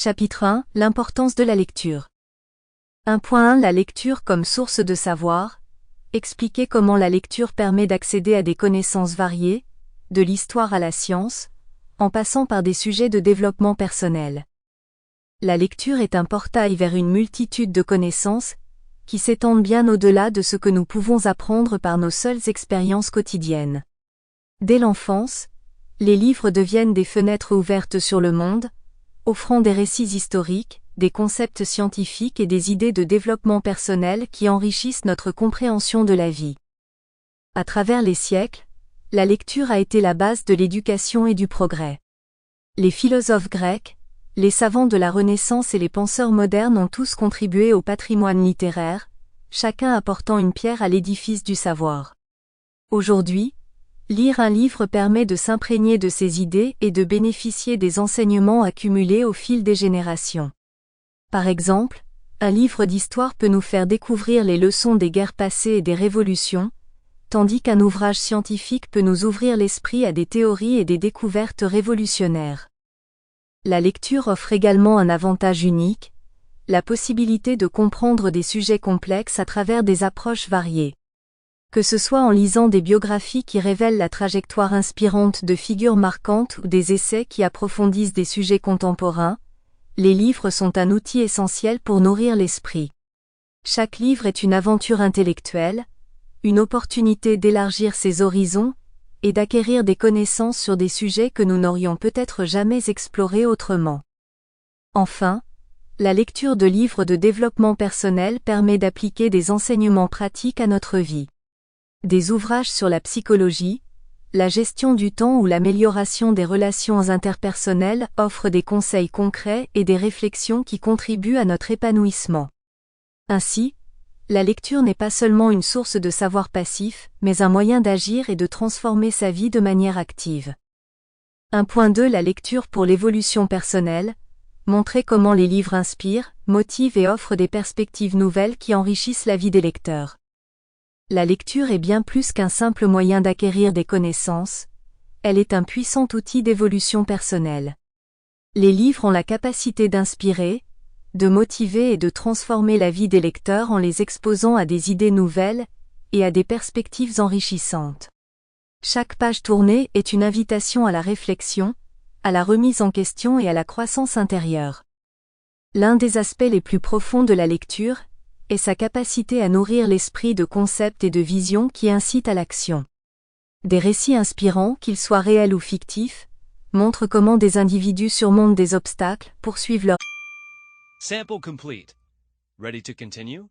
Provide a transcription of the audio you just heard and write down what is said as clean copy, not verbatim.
Chapitre 1 – L'importance de la lecture. 1.1 La lecture comme source de savoir. Expliquer comment la lecture permet d'accéder à des connaissances variées, de l'histoire à la science, en passant par des sujets de développement personnel. La lecture est un portail vers une multitude de connaissances, qui s'étendent bien au-delà de ce que nous pouvons apprendre par nos seules expériences quotidiennes. Dès l'enfance, les livres deviennent des fenêtres ouvertes sur le monde, offrant des récits historiques, des concepts scientifiques et des idées de développement personnel qui enrichissent notre compréhension de la vie. À travers les siècles, la lecture a été la base de l'éducation et du progrès. Les philosophes grecs, les savants de la Renaissance et les penseurs modernes ont tous contribué au patrimoine littéraire, chacun apportant une pierre à l'édifice du savoir. Aujourd'hui, lire un livre permet de s'imprégner de ses idées et de bénéficier des enseignements accumulés au fil des générations. Par exemple, un livre d'histoire peut nous faire découvrir les leçons des guerres passées et des révolutions, tandis qu'un ouvrage scientifique peut nous ouvrir l'esprit à des théories et des découvertes révolutionnaires. La lecture offre également un avantage unique, la possibilité de comprendre des sujets complexes à travers des approches variées. Que ce soit en lisant des biographies qui révèlent la trajectoire inspirante de figures marquantes ou des essais qui approfondissent des sujets contemporains, les livres sont un outil essentiel pour nourrir l'esprit. Chaque livre est une aventure intellectuelle, une opportunité d'élargir ses horizons et d'acquérir des connaissances sur des sujets que nous n'aurions peut-être jamais explorés autrement. Enfin, la lecture de livres de développement personnel permet d'appliquer des enseignements pratiques à notre vie. Des ouvrages sur la psychologie, la gestion du temps ou l'amélioration des relations interpersonnelles offrent des conseils concrets et des réflexions qui contribuent à notre épanouissement. Ainsi, la lecture n'est pas seulement une source de savoir passif, mais un moyen d'agir et de transformer sa vie de manière active. 1.2 La lecture pour l'évolution personnelle. Montrer comment les livres inspirent, motivent et offrent des perspectives nouvelles qui enrichissent la vie des lecteurs. La lecture est bien plus qu'un simple moyen d'acquérir des connaissances, elle est un puissant outil d'évolution personnelle. Les livres ont la capacité d'inspirer, de motiver et de transformer la vie des lecteurs en les exposant à des idées nouvelles et à des perspectives enrichissantes. Chaque page tournée est une invitation à la réflexion, à la remise en question et à la croissance intérieure. L'un des aspects les plus profonds de la lecture est sa capacité à nourrir l'esprit de concepts et de visions qui incitent à l'action. Des récits inspirants, qu'ils soient réels ou fictifs, montrent comment des individus surmontent des obstacles, poursuivent leur Sample complete. Ready to continue?